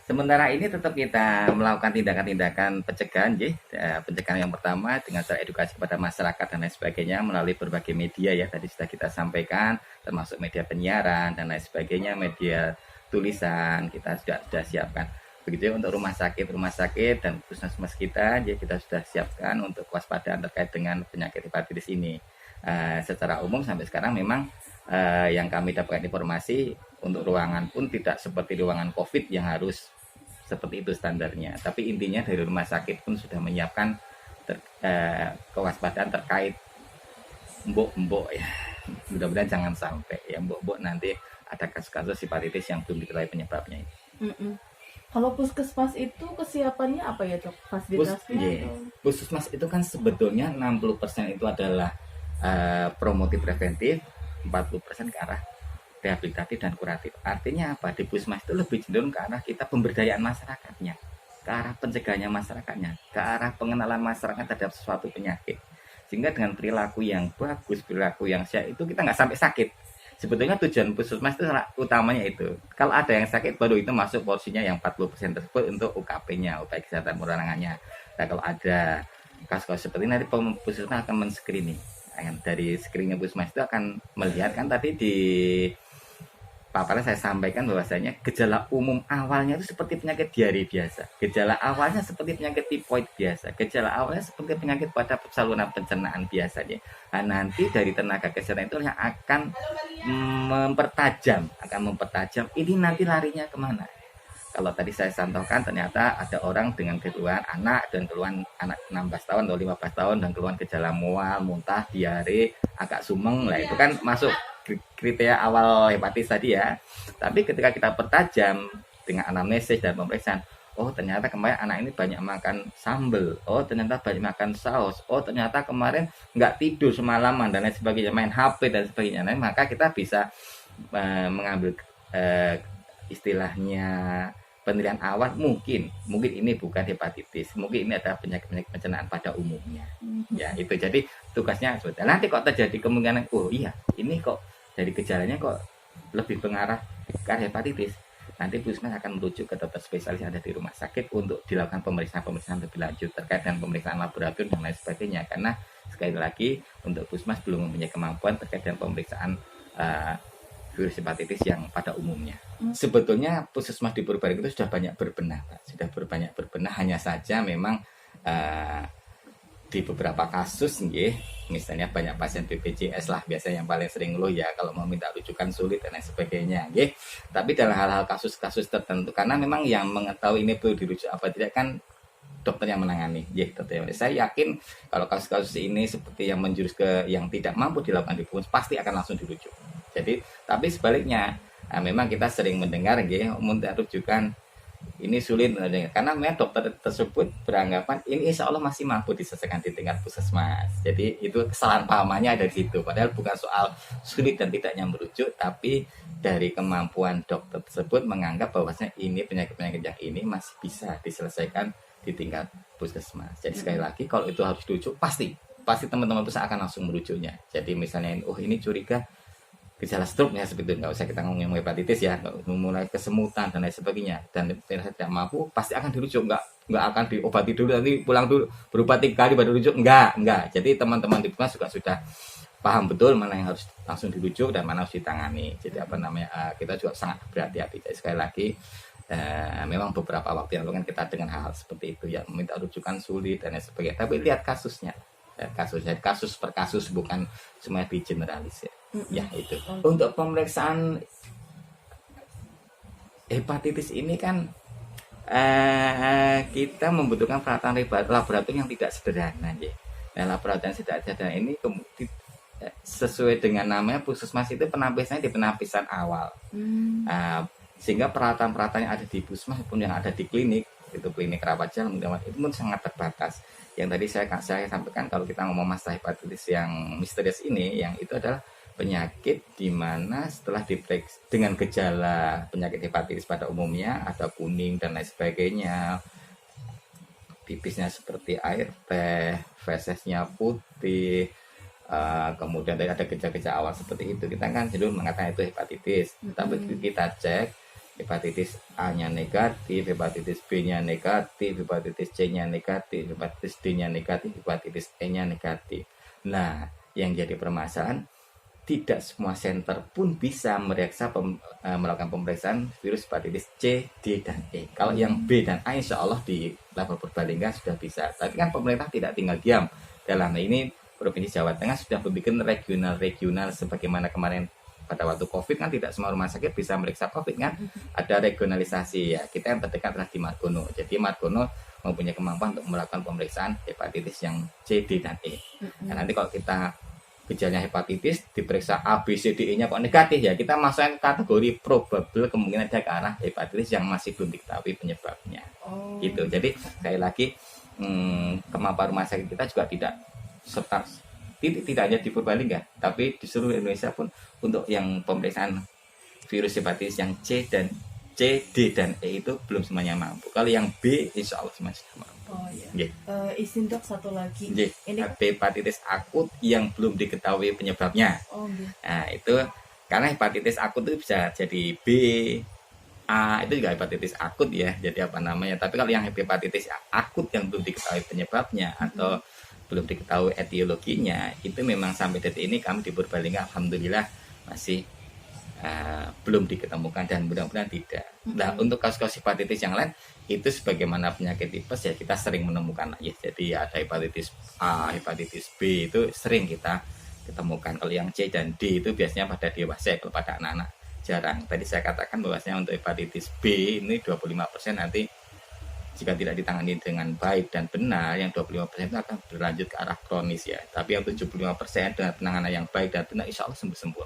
Sementara ini tetap kita melakukan tindakan-tindakan pencegahan, pencegahan yang pertama dengan cara edukasi kepada masyarakat dan lain sebagainya melalui berbagai media ya tadi sudah kita sampaikan, termasuk media penyiaran dan lain sebagainya, media tulisan kita sudah siapkan. Begitu untuk rumah sakit dan puskesmas kita, jadi kita sudah siapkan untuk kewaspadaan terkait dengan penyakit hepatitis ini. Secara umum sampai sekarang memang yang kami dapatkan informasi untuk ruangan pun tidak seperti ruangan COVID yang harus seperti itu standarnya. Tapi intinya dari rumah sakit pun sudah menyiapkan kewaspadaan terkait mbok-mbok ya. Mudah-mudahan jangan sampai ya mbok-mbok nanti ada kasus-kasus hepatitis yang belum diketahui penyebabnya. Kalau puskesmas itu kesiapannya apa ya dok? Fasilitasnya? Puskesmas itu kan sebetulnya 60% itu adalah promotif preventif, 40% ke arah rehabilitatif dan kuratif. Artinya apa? Di puskesmas itu lebih cenderung ke arah kita pemberdayaan masyarakatnya, ke arah pencegahannya masyarakatnya, ke arah pengenalan masyarakat terhadap suatu penyakit. Sehingga dengan perilaku yang bagus, perilaku yang sehat itu kita nggak sampai sakit. Sebetulnya tujuan puskesmas itu utamanya itu. Kalau ada yang sakit baru itu masuk porsinya yang 40% tersebut untuk UKP-nya, upaya kesehatan perorangannya. Nah kalau ada kasus-kasus seperti ini nanti puskesmas akan men-screening. Dari screening puskesmas itu akan melihat kan tadi di paparan saya sampaikan bahwasanya gejala umum awalnya itu seperti penyakit diare biasa. Gejala awalnya seperti penyakit tifoid biasa. Gejala awalnya seperti penyakit pada saluran pencernaan biasanya. Nah, nanti dari tenaga kesehatan itu yang akan mempertajam. Ini nanti larinya kemana? Kalau tadi saya contohkan ternyata ada orang dengan keluhan anak dan keluhan anak 16 tahun atau 15 tahun dan keluhan gejala mual, muntah, diare, agak sumeng. Lah itu kan masuk kriteria awal hepatitis tadi ya. Tapi ketika kita pertajam dengan anamnesis dan pemeriksaan, oh ternyata kemarin anak ini banyak makan sambal, oh ternyata banyak makan saus, oh ternyata kemarin nggak tidur semalaman dan lain sebagainya, main HP dan sebagainya. Nah, maka kita bisa mengambil istilahnya penilaian awal mungkin ini bukan hepatitis, mungkin ini adalah penyakit pencernaan pada umumnya. Ya itu jadi tugasnya nanti kok terjadi kemungkinan oh iya ini kok dari gejalanya kok lebih mengarah ke hepatitis, nanti puskesmas akan merujuk ke dokter spesialis yang ada di rumah sakit untuk dilakukan pemeriksaan lebih lanjut terkait dengan pemeriksaan laboratorium dan lain sebagainya. Karena sekali lagi untuk puskesmas belum mempunyai kemampuan terkait dengan pemeriksaan virus hepatitis yang pada umumnya. Sebetulnya puskesmas di Purbalingga itu sudah banyak berbenah, Pak. Sudah banyak berbenah, hanya saja memang di beberapa kasus misalnya banyak pasien BPJS lah biasanya yang paling sering loh ya kalau mau minta rujukan sulit dan lain sebagainya tapi dalam hal-hal kasus-kasus tertentu karena memang yang mengetahui ini perlu dirujuk apa tidak kan dokter yang menangani dokter. Saya yakin kalau kasus-kasus ini seperti yang menjurus ke yang tidak mampu dilakukan di puskesmas pasti akan langsung dirujuk. Jadi tapi sebaliknya memang kita sering mendengar minta rujukan ini sulit karena memang dokter tersebut beranggapan ini insya Allah masih mampu diselesaikan di tingkat puskesmas. Jadi itu kesalahan pahamannya dari situ. Padahal bukan soal sulit dan tidaknya merujuk, tapi dari kemampuan dokter tersebut menganggap bahwasanya ini penyakit-penyakit yang ini masih bisa diselesaikan di tingkat puskesmas. Jadi sekali lagi kalau itu harus dirujuk pasti teman-teman pusat akan langsung merujuknya. Jadi misalnya ini curiga gejala stroke ya seperti itu, nggak usah kita ngomong hepatitis ya, mulai kesemutan dan lain sebagainya dan tidak mampu pasti akan dirujuk, nggak akan diobati dulu nanti pulang dulu berobat 3 kali baru rujuk, enggak. Jadi teman-teman di puskesmas juga sudah paham betul mana yang harus langsung dirujuk dan mana harus ditangani. Jadi kita juga sangat berhati-hati. Jadi sekali lagi memang beberapa waktu yang lalu kan kita dengan hal seperti itu ya meminta rujukan sulit dan lain sebagainya, tapi lihat kasusnya kasus per kasus, bukan semua di generalis ya itu. Untuk pemeriksaan hepatitis ini kan kita membutuhkan peralatan laboratorium yang tidak sederhana Nah laboratorium yang tidak sederhana ini kemudian sesuai dengan namanya puskesmas itu penapisannya di penapisan awal. Sehingga peralatan-peralatan yang ada di puskesmas maupun yang ada di klinik itu klinik rawat jalan itu pun sangat terbatas. Yang tadi saya sampaikan kalau kita ngomong masalah hepatitis yang misterius ini, yang itu adalah penyakit di mana setelah diperiksa dengan gejala penyakit hepatitis pada umumnya ada kuning dan lain sebagainya, pipisnya seperti air teh, fesesnya putih, kemudian ada gejala-gejala awal seperti itu, kita kan cenderung mengatakan itu hepatitis. Tapi kita cek hepatitis A-nya negatif, hepatitis B-nya negatif, hepatitis C-nya negatif, hepatitis D-nya negatif, hepatitis E-nya negatif. Nah, yang jadi permasalahan tidak semua center pun bisa melakukan pemeriksaan virus hepatitis C, D, dan E. Kalau yang B dan A insya Allah di level Purbalingga sudah bisa. Tapi kan pemerintah tidak tinggal diam. Dalam ini Provinsi Jawa Tengah sudah membuat regional-regional sebagaimana kemarin pada waktu COVID kan tidak semua rumah sakit bisa meriksa COVID kan. Ada regionalisasi ya. Kita yang terdekat adalah di Margono. Jadi Margono mempunyai kemampuan untuk melakukan pemeriksaan hepatitis yang C, D, dan E. Nah, nanti kalau kita gejalanya hepatitis diperiksa A, B, C, D, E-nya kok negatif ya, kita masukkan kategori probable kemungkinan ada ke arah hepatitis yang masih belum diketahui penyebabnya. Gitu. Jadi sekali lagi kemampuan rumah sakit kita juga tidak hanya di Purbalingga, tapi di seluruh Indonesia pun untuk yang pemeriksaan virus hepatitis yang C, D, dan E itu belum semuanya mampu. Kalau yang B, insya Allah semuanya sudah mampu. Oh iya. Izin dok satu lagi. Ini hepatitis akut yang belum diketahui penyebabnya. Nah itu karena hepatitis akut itu bisa jadi B, A itu juga hepatitis akut ya. Jadi apa namanya? Tapi kalau yang hepatitis akut yang belum diketahui penyebabnya atau belum diketahui etiologinya, itu memang sampai detik ini kami di Purbalingga alhamdulillah masih belum diketemukan dan mudah-mudahan tidak. Nah untuk kasus-kasus hepatitis yang lain itu sebagaimana penyakit tipes ya kita sering menemukan ya. Jadi ada hepatitis A, hepatitis B itu sering kita ketemukan. Kalau yang C dan D itu biasanya pada dewasa, kalau pada anak-anak jarang. Tadi saya katakan bahwasanya untuk hepatitis B ini 25% nanti jika tidak ditangani dengan baik dan benar, yang 25% itu akan berlanjut ke arah kronis ya. Tapi yang 75% dengan penanganan yang baik dan benar, insya Allah sembuh-sembuh.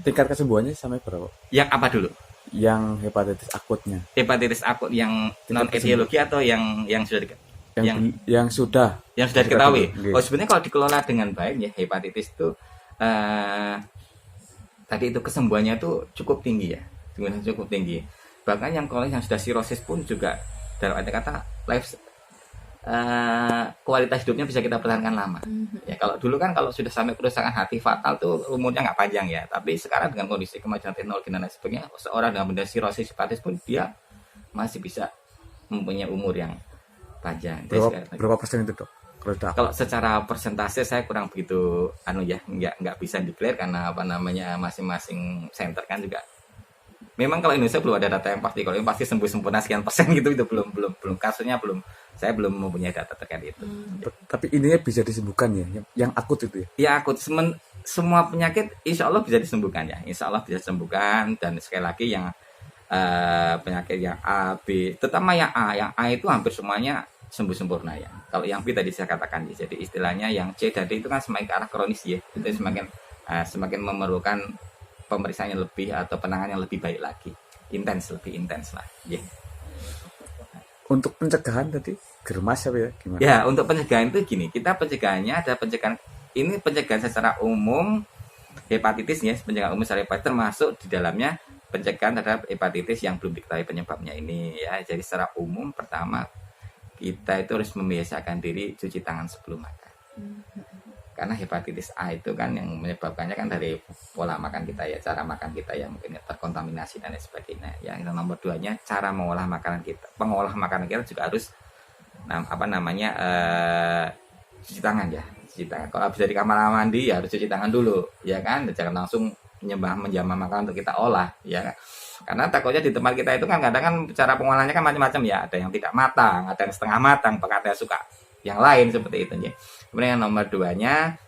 Tingkat kesembuhannya sampai berapa? Yang apa dulu? Yang hepatitis akutnya. Hepatitis akut yang non etiologi atau yang sudah yang sudah diketahui. Oh sebenarnya kalau dikelola dengan baik ya hepatitis itu tadi itu kesembuhannya itu cukup tinggi ya, cukup tinggi. Bahkan yang kalau yang sudah sirosis pun juga dalam arti kata kualitas hidupnya bisa kita pertahankan lama. Ya kalau dulu kan kalau sudah sampai kerusakan hati fatal tuh umurnya nggak panjang ya. Tapi sekarang dengan kondisi kemajuan teknologi dan lain sebagainya, seorang dengan benda sirosis hepatitis pun dia masih bisa mempunyai umur yang panjang. Berapa persen itu dok? Kalau secara persentase saya kurang begitu nggak bisa declare karena apa namanya masing-masing center kan juga. Memang kalau Indonesia belum ada data yang pasti. Kalau yang pasti sembuh sempurna sekian persen gitu itu belum kasusnya belum. Saya belum mempunyai data terkait itu. Tapi ininya bisa disembuhkan ya, yang akut itu ya? Ya akut. Semua penyakit insya Allah bisa disembuhkan ya. Insya Allah bisa disembuhkan dan sekali lagi yang penyakit yang A, B, terutama yang A itu hampir semuanya sembuh sempurna ya. Kalau yang B tadi saya katakan ya. Jadi istilahnya yang C dan D itu kan semakin ke arah kronis ya. Itu semakin memerlukan pemeriksaan yang lebih atau penanganan yang lebih baik lagi, lebih intens lah. Yeah. Untuk pencegahan tadi germas apa ya gimana? Ya untuk pencegahan itu gini, kita pencegahannya ada pencegahan secara umum hepatitis ya, pencegahan umum secara hepatitis termasuk di dalamnya pencegahan terhadap hepatitis yang belum diketahui penyebabnya ini ya. Jadi secara umum pertama kita itu harus membiasakan diri cuci tangan sebelum makan. Karena hepatitis A itu kan yang menyebabkannya kan dari pola makan kita ya, cara makan kita ya mungkin terkontaminasi dan lain sebagainya. Yang nomor 2-nya cara mengolah makanan kita. Pengolah makanan kita juga harus cuci tangan ya, cuci tangan. Kalau habis dari kamar mandi ya harus cuci tangan dulu, ya kan. Jangan langsung menjamah makanan untuk kita olah, ya kan. Karena takutnya di tempat kita itu kan kadang kan cara pengolahannya kan macam-macam ya, ada yang tidak matang, ada yang setengah matang, bahkan ada yang suka yang lain seperti itu ya. Kemudian yang nomor 2-nya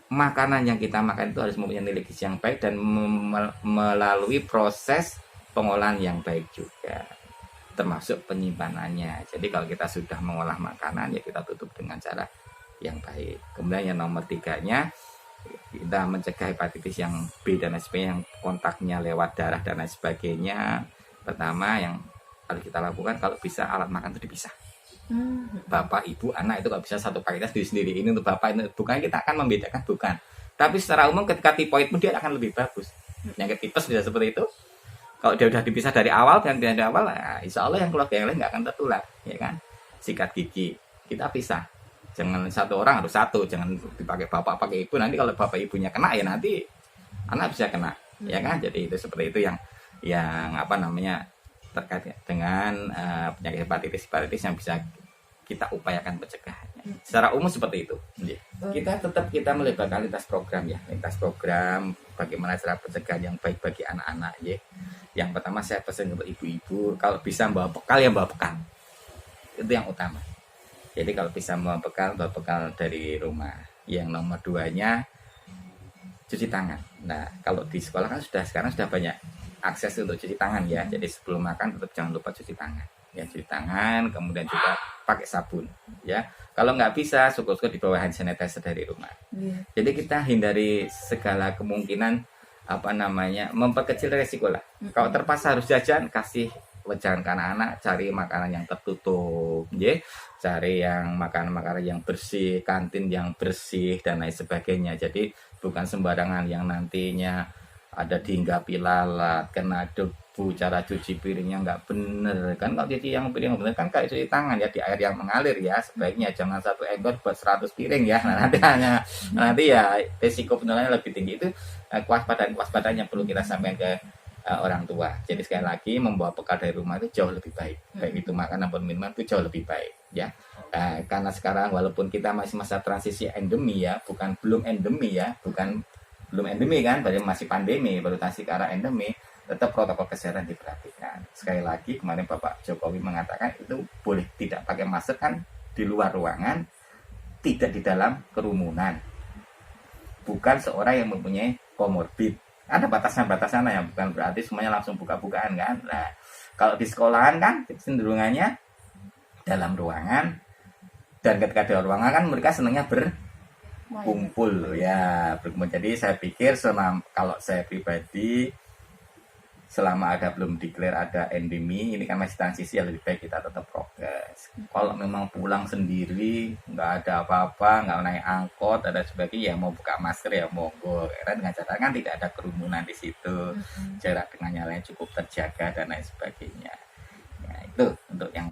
makanan yang kita makan itu harus mempunyai nilai gizi yang baik dan melalui proses pengolahan yang baik juga, termasuk penyimpanannya. Jadi kalau kita sudah mengolah makanan ya kita tutup dengan cara yang baik. Kemudian yang nomor 3-nya kita mencegah hepatitis yang B dan lain sebagainya yang kontaknya lewat darah dan lain sebagainya. Pertama yang harus kita lakukan kalau bisa alat makan itu dipisah. Bapak, ibu, anak itu kalau bisa satu paketan sendiri. Ini untuk bapak, ini bukan kita akan membedakan, bukan. Tapi secara umum ketika tipoid pun dia akan lebih bagus. Penyakit tipes bisa seperti itu. Kalau dia sudah dipisah dari awal dan dari awal, nah, insya Allah yang keluarga yang lain nggak akan tertular, ya kan? Sikat gigi kita pisah. Jangan satu orang harus satu, jangan dipakai bapak pakai ibu. Nanti kalau bapak ibunya kena ya nanti anak bisa kena, ya kan? Jadi itu seperti itu yang yang apa namanya terkait dengan penyakit hepatitis yang bisa kita upayakan pencegahannya. Secara umum seperti itu. Kita melebarkan lintas program ya, lintas program bagaimana cara pencegahan yang baik bagi anak-anak ya. Yang pertama saya pesan untuk ibu-ibu kalau bisa bawa bekal ya bawa bekal. Itu yang utama. Jadi kalau bisa bawa bekal dari rumah. Yang nomor 2-nya cuci tangan. Nah, kalau di sekolah kan sekarang sudah banyak akses untuk cuci tangan ya. Jadi sebelum makan tetap jangan lupa cuci tangan. Ya, cuci tangan, kemudian juga pakai sabun. Ya, kalau nggak bisa, syukur-syukur di bawah hand sanitizer dari rumah. Jadi kita hindari segala kemungkinan memperkecil resiko lah. Kalau terpaksa harus jajan, kasih wejangan ke anak-anak, cari makanan yang tertutup, ya, cari yang makanan-makanan yang bersih, kantin yang bersih dan lain sebagainya. Jadi bukan sembarangan yang nantinya ada dihinggapi lalat, kena debu, cara cuci piringnya nggak bener kan. Kalau cuci yang piring bener kan kayak cuci tangan ya, di air yang mengalir ya. Sebaiknya jangan 1 ekor buat 100 piring ya. Nanti ya risiko penularannya lebih tinggi. Itu kewaspadaan yang perlu kita sampaikan ke orang tua. Jadi sekali lagi membawa bekal dari rumah itu jauh lebih baik. Baik itu makanan maupun minuman itu jauh lebih baik ya. Karena sekarang walaupun kita masih masa transisi endemi ya, belum endemi kan, baru masih pandemi, baru transisi ke arah endemi, tetap protokol kesehatan diperhatikan. Sekali lagi kemarin Bapak Jokowi mengatakan itu boleh tidak pakai masker kan di luar ruangan, tidak di dalam kerumunan. Bukan seorang yang mempunyai komorbid. Ada batasan-batasan yang bukan berarti semuanya langsung buka-bukaan kan. Nah, kalau di sekolahan kan cenderungannya dalam ruangan, dan ketika di ruangan kan mereka senangnya berkumpul ya, berkumpul. Jadi saya pikir kalau saya pribadi selama belum declare ada endemi, ini kan masih transisi ya, lebih baik kita tetap prokes. Kalau memang pulang sendiri, nggak ada apa-apa, nggak naik angkot, ada sebagainya, ya mau buka masker ya monggo. Karena dengan catatan kan tidak ada kerumunan di situ, jarak dengan yang lain cukup terjaga dan lain sebagainya. Ya, itu untuk yang